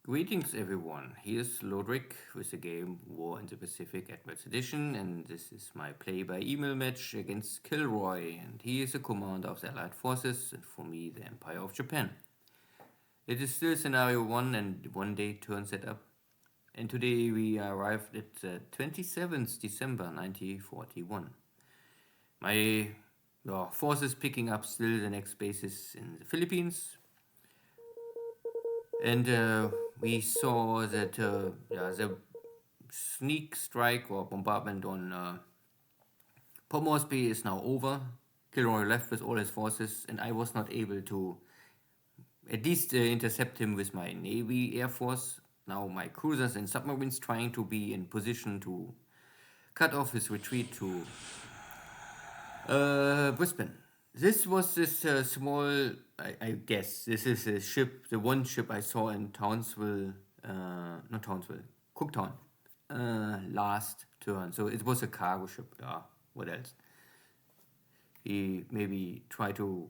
Greetings everyone, here's Lodrik with the game War in the Pacific Admirals Edition, and this is my play-by-email match against KilRoy, and he is a commander of the Allied Forces, and for me the Empire of Japan. It is still scenario 1 and 1 day turn setup, and today we arrived at 27th December 1941. My forces picking up still the next bases in the Philippines, and we saw that the sneak strike or bombardment on Port Moresby is now over. KilRoy left with all his forces, and I was not able to at least intercept him with my Navy Air Force. Now my cruisers and submarines trying to be in position to cut off his retreat to Brisbane. This was this small, I guess, this is a ship, the one ship I saw in Townsville, not Townsville, Cooktown, last turn. So it was a cargo ship, what else? He maybe tried to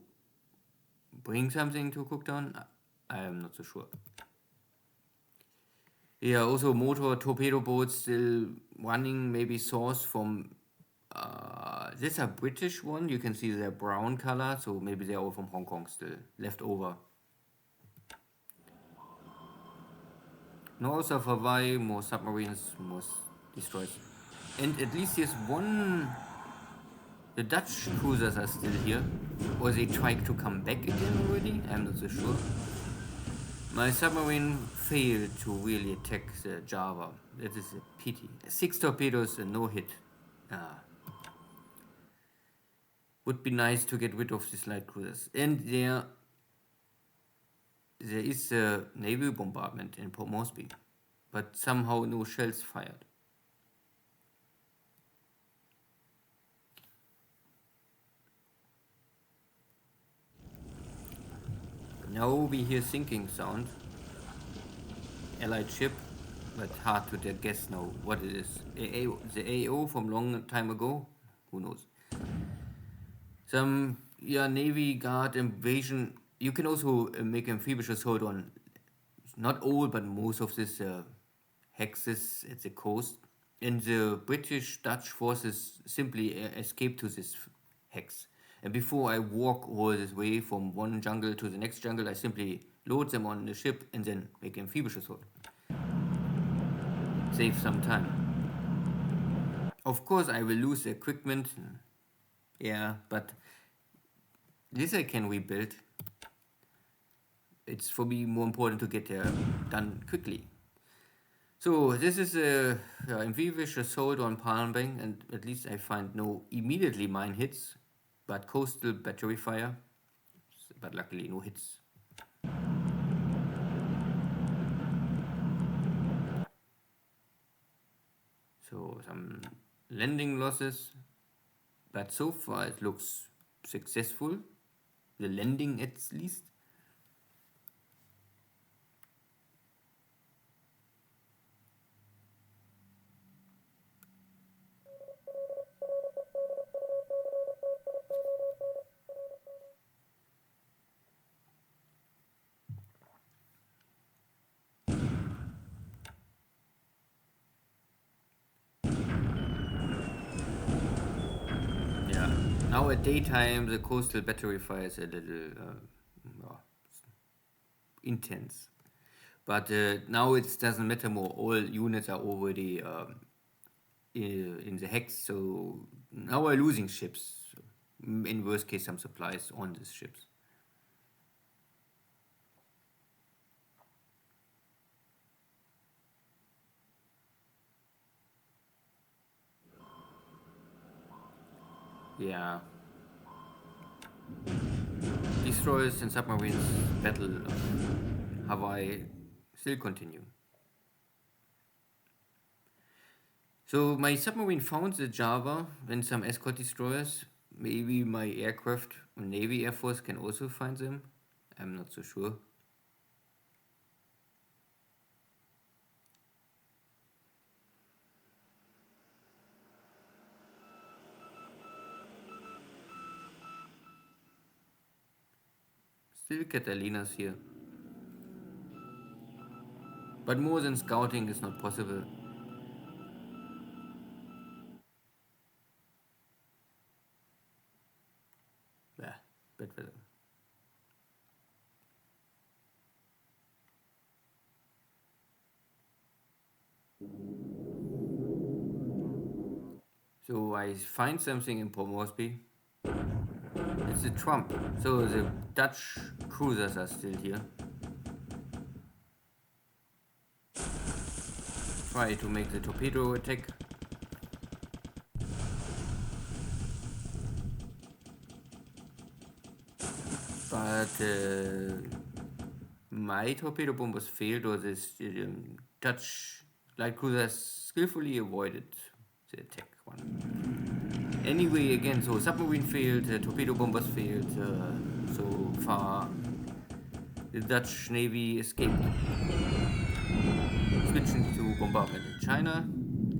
bring something to Cooktown, I am not so sure. Yeah, also motor torpedo boats still running, maybe source from this is a British one. You can see they're brown color, so maybe they're all from Hong Kong still left over. North of Hawaii, more submarines, more destroyers, and at least here's one. The Dutch cruisers are still here, or they tried to come back again already. I'm not so sure. My submarine failed to really attack the Java. That is a pity. 6 torpedoes and no hit. Would be nice to get rid of these light cruisers. And there is a naval bombardment in Port Moresby, but somehow no shells fired. Now we hear sinking sound. Allied ship, but hard to guess now what it is. The AO from long time ago? Who knows? Some Navy Guard invasion. You can also make amphibious assault on not all but most of these hexes at the coast. And the British Dutch forces simply escape to this hex. And before I walk all this way from one jungle to the next jungle, I simply load them on the ship and then make amphibious assault. Save some time. Of course I will lose the equipment. Yeah, but this I can rebuild. It's for me more important to get done quickly. So this is a amphibious assault on Palmbang, and at least I find no immediately mine hits, but coastal battery fire, but luckily no hits. So some landing losses, but so far it looks successful, the landing at least. Now at daytime, the coastal battery fire is a little intense. But now it doesn't matter more. All units are already in the hex, so now we're losing ships. In worst case, some supplies on these ships. Yeah. Destroyers and submarines battle of Hawaii still continue. So my submarine found the Java and some escort destroyers. Maybe my aircraft Navy Air Force can also find them. I'm not so sure. Still Catalina's here. But more than scouting is not possible. Yeah, bad weather. So I find something in Port Moresby. It's a Trump. So the Dutch cruisers are still here. Try to make the torpedo attack. But my torpedo bombers failed, or this Dutch light cruisers skillfully avoided the attack one. Anyway, again, so submarine failed, torpedo bombers failed. So far, the Dutch Navy escaped. Switching to bombardment in China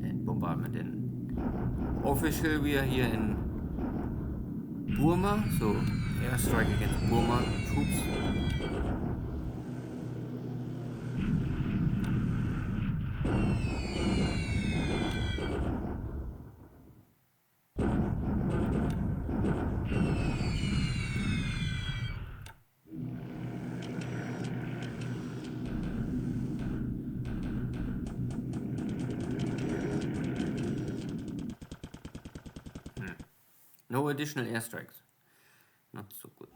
and bombardment in official. We are here in Burma, so airstrike against Burma troops. No additional airstrikes. Not so good.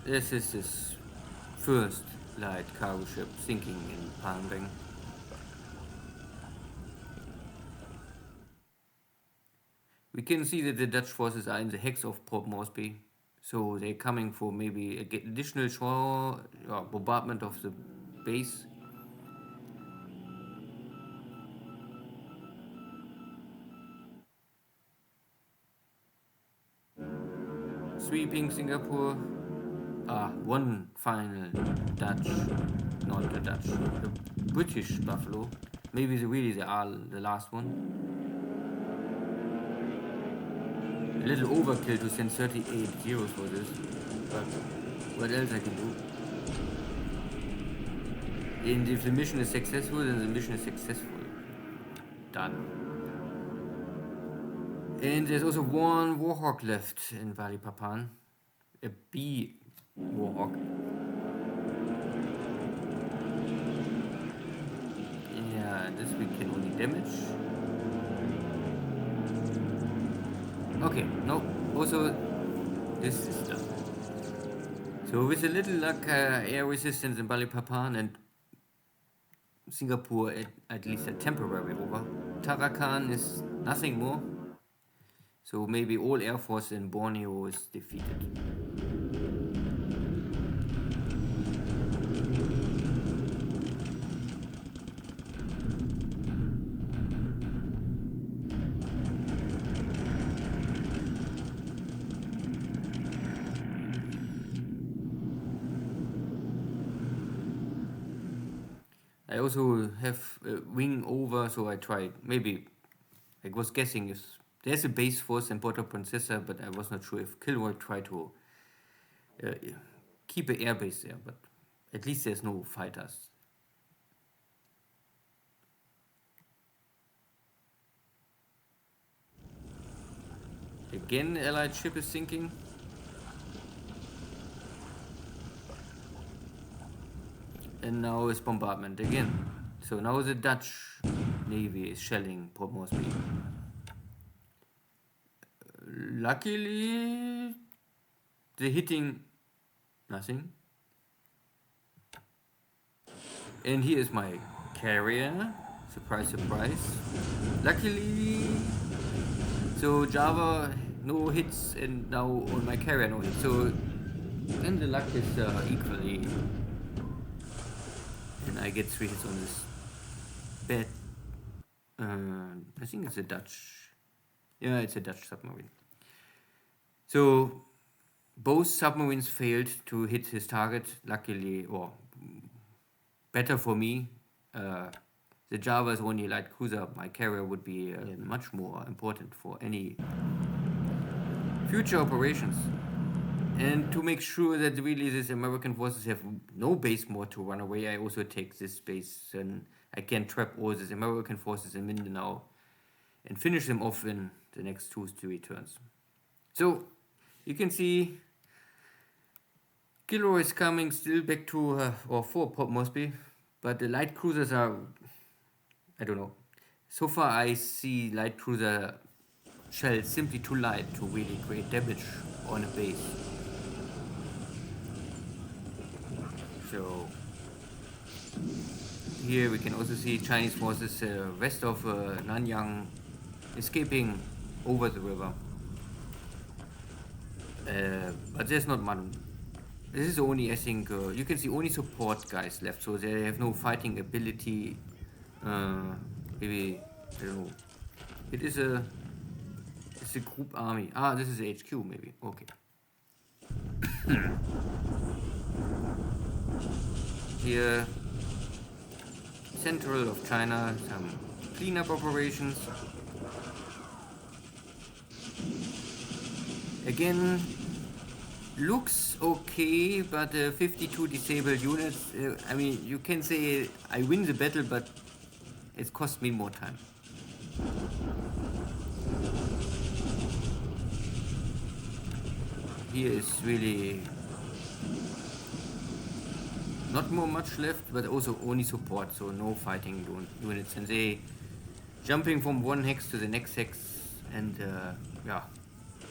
This is his first light cargo ship sinking in Palm Bay. We can see that the Dutch forces are in the hex of Port Moresby, so they're coming for maybe additional shore bombardment of the base. Sweeping Singapore. One final Dutch, not the Dutch, the British Buffalo. Maybe they are the last one. A little overkill to send 38 euros for this, but what else I can do? And if the mission is successful, then the mission is successful. Done. And there's also one Warhawk left in Balikpapan. A B Warhawk. Yeah, this we can only damage. Okay, no, also this is done. So with a little luck, air resistance in Balikpapan and Singapore at least a temporary over. Tarakan is nothing more. So maybe all Air Force in Borneo is defeated. I also have a wing over, so I tried. Maybe I was guessing if there's a base force in Puerto Princesa, but I was not sure if KilRoy tried to keep an airbase there, but at least there's no fighters. Again, Allied ship is sinking. And now it's bombardment again. So now the Dutch Navy is shelling Port Moresby. Luckily, they're hitting nothing. And here is my carrier. Surprise, surprise. Luckily, so Java no hits, and now on my carrier no hits. So then the luck is equally. And I get 3 hits on this bad. I think it's a Dutch. Yeah, it's a Dutch submarine. So both submarines failed to hit his target. Luckily, or better for me, the Java is only light cruiser. My carrier would be much more important for any future operations. And to make sure that really these American forces have no base more to run away, I also take this base and I can trap all these American forces in Mindanao and finish them off in the next 2-3 turns. So you can see KilRoy is coming still back to, or 4 Pop Mosby, but the light cruisers are, I don't know. So far I see light cruiser shells simply too light to really create damage on a base. So here we can also see Chinese forces west of Nanyang escaping over the river. But there's not much. This is only, I think, you can see only support guys left, so they have no fighting ability. Maybe, I don't know. It's a group army. Ah, this is the HQ maybe. Okay. Here, central of China, some cleanup operations. Again, looks okay, but 52 disabled units. I mean, you can say I win the battle, but it cost me more time. Here is really not more much left, but also only support, so no fighting units. And they jumping from one hex to the next hex, and yeah,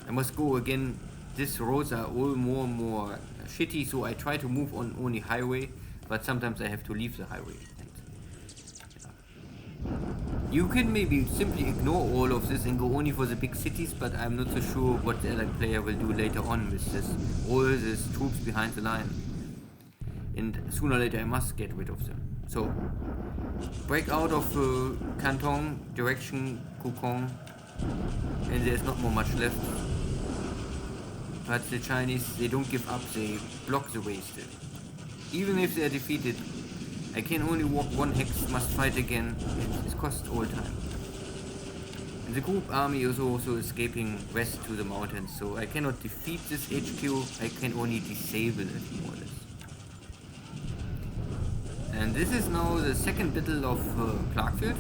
I must go again. These roads are all more and more shitty, so I try to move on only highway, but sometimes I have to leave the highway. And, yeah. You can maybe simply ignore all of this and go only for the big cities, but I'm not so sure what the other player will do later on with this, all these troops behind the line. And sooner or later I must get rid of them. So, break out of Canton, direction Kukong, and there's not more much left. But the Chinese, they don't give up, they block the way still. Even if they are defeated, I can only walk one hex, must fight again, it costs all time. And the group army is also escaping west to the mountains, so I cannot defeat this HQ, I can only disable it more or less. And this is now the second battle of Clarkfield.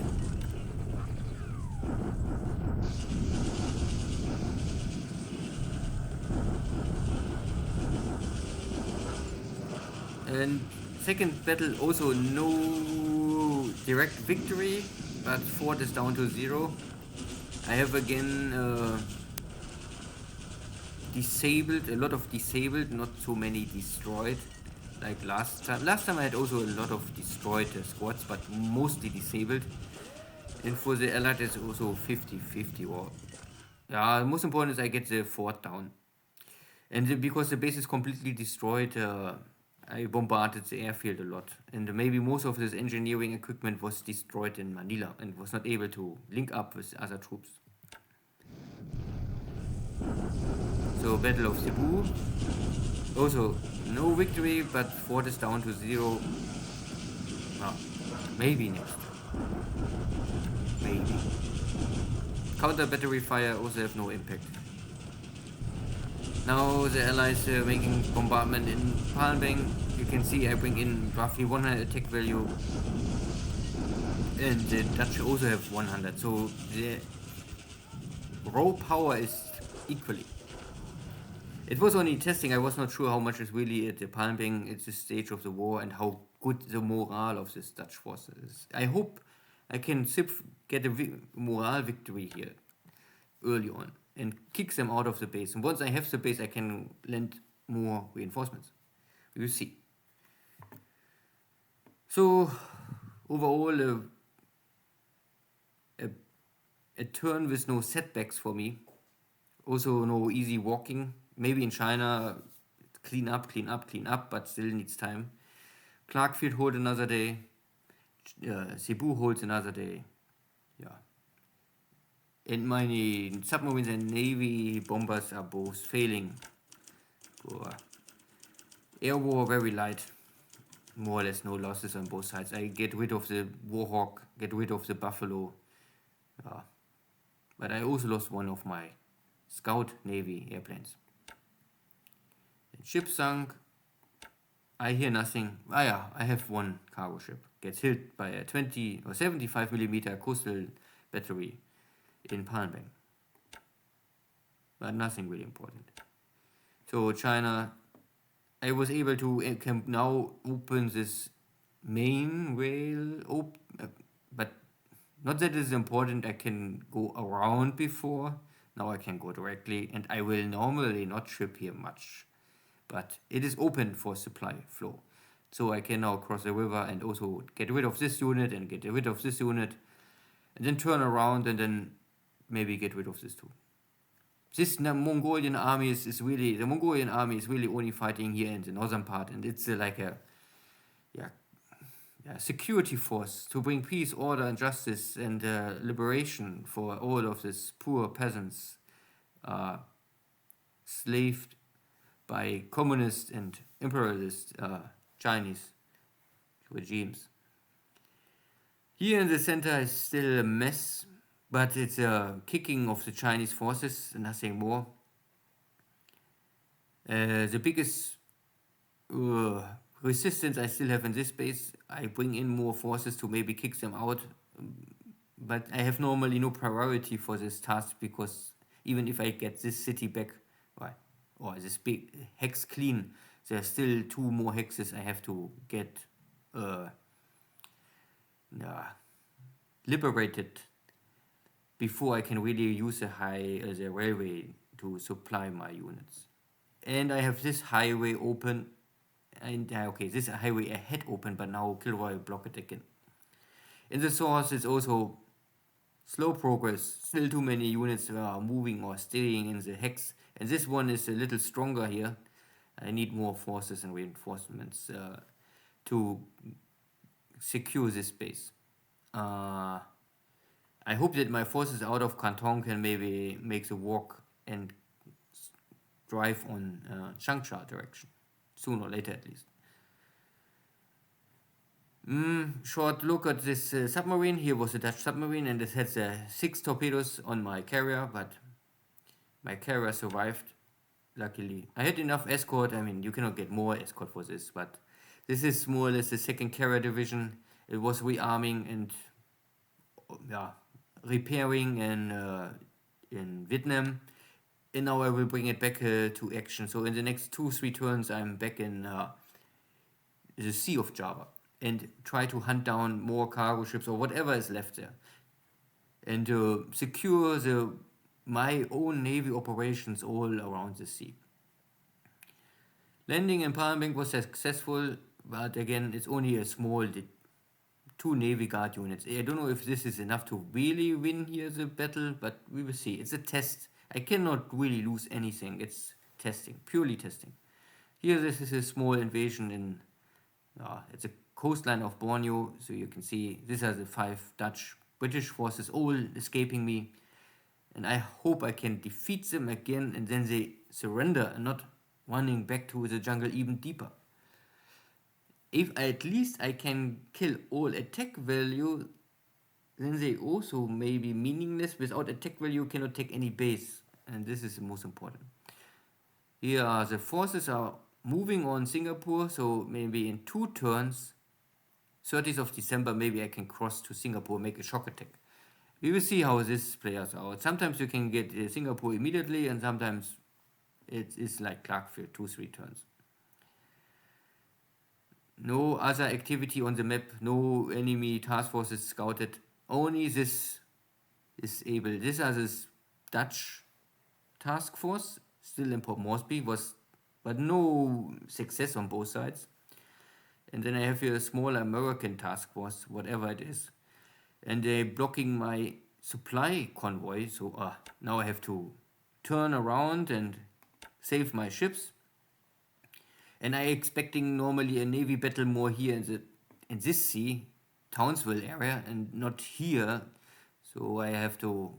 And second battle also no direct victory, but fort is down to 0. I have again disabled, a lot of disabled, not so many destroyed like last time. Last time I had also a lot of destroyed squads, but mostly disabled. And for the Allied it's also 50-50 or yeah, the most important is I get the fort down. And because the base is completely destroyed, I bombarded the airfield a lot, and maybe most of this engineering equipment was destroyed in Manila and was not able to link up with other troops. So Battle of Cebu, also no victory, but fort is down to 0. Well, maybe next time. Maybe. Counter battery fire also have no impact. Now the Allies are making bombardment in Palmbang. You can see I bring in roughly 100 attack value, and the Dutch also have 100, so the raw power is equally. It was only testing, I was not sure how much is really at the Palmbang at this stage of the war and how good the morale of this Dutch force is. I hope I can get a morale victory here early on and kick them out of the base. And once I have the base, I can lend more reinforcements. We will see. So overall, a turn with no setbacks for me. Also no easy walking. Maybe in China, clean up, but still needs time. Clarkfield hold another day. Cebu holds another day. Yeah. And my submarines and navy bombers are both failing. Air war very light. More or less no losses on both sides. I get rid of the Warhawk, get rid of the Buffalo. But I also lost one of my Scout Navy airplanes. Ship sunk. I hear nothing. Ah yeah, I have one cargo ship. Gets hit by a 20 or 75 millimeter coastal battery in Palmbang. But nothing really important. So China, I was able to can now open this main rail, but not that it's important. I can go around before. Now I can go directly, and I will normally not ship here much, but it is open for supply flow. So I can now cross the river and also get rid of this unit and get rid of this unit, and then turn around and then maybe get rid of this too. This Mongolian army is really, the Mongolian army is really only fighting here in the northern part, and it's like a security force to bring peace, order, and justice and liberation for all of these poor peasants slaved by communist and imperialist Chinese regimes. Here in the center is still a mess, but it's a kicking of the Chinese forces, nothing more. The biggest resistance I still have in this base, I bring in more forces to maybe kick them out, but I have normally no priority for this task, because even if I get this city back, or this big hex clean, there are still 2 more hexes I have to get liberated before I can really use the railway to supply my units. And I have this highway open, and okay, this highway I had open, but now KilRoy block it again. In the source, it's also slow progress. Still too many units are moving or staying in the hex, and this one is a little stronger here. I need more forces and reinforcements to secure this base. I hope that my forces out of Canton can maybe make the walk and drive on Changsha direction, sooner or later at least. Short look at this submarine. Here was a Dutch submarine, and it has 6 torpedoes on my carrier, but my carrier survived, luckily. I had enough escort. I mean, you cannot get more escort for this, but this is more or less the 2nd carrier division. It was rearming and repairing in Vietnam, and now I will bring it back to action. So in the next 2-3 turns, I'm back in the Sea of Java and try to hunt down more cargo ships or whatever is left there, and to secure my own navy operations all around the sea. Landing in Palmbang was successful, but again, it's only a small 2 Navy Guard units. I don't know if this is enough to really win here the battle, but we will see. It's a test. I cannot really lose anything. It's testing, purely testing. Here, this is a small invasion in, it's a coastline of Borneo, so you can see these are the 5 Dutch British forces all escaping me, and I hope I can defeat them again, and then they surrender and not running back to the jungle even deeper. If at least I can kill all attack value, then they also may be meaningless. Without attack value, you cannot take any base, and this is the most important. Here are the forces are moving on Singapore, so maybe in 2 turns, 30th of December, maybe I can cross to Singapore, make a shock attack. We will see how this plays out. Sometimes you can get Singapore immediately, and sometimes it is like Clarkfield, 2-3 turns. No other activity on the map, no enemy task forces scouted. Only this is able. These are this Dutch task force, still in Port Moresby, but no success on both sides. And then I have here a small American task force, whatever it is. And they're blocking my supply convoy, so now I have to turn around and save my ships. And I'm expecting normally a navy battle more here in this sea, Townsville area, and not here. So I have to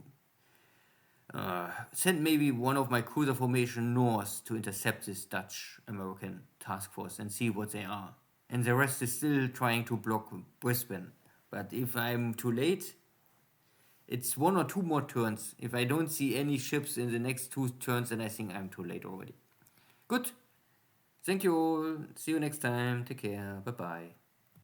send maybe one of my cruiser formation north to intercept this Dutch-American task force and see what they are. And the rest is still trying to block Brisbane. But if I'm too late, it's 1 or 2 more turns. If I don't see any ships in the next 2 turns, then I think I'm too late already. Good. Thank you all. See you next time. Take care. Bye bye.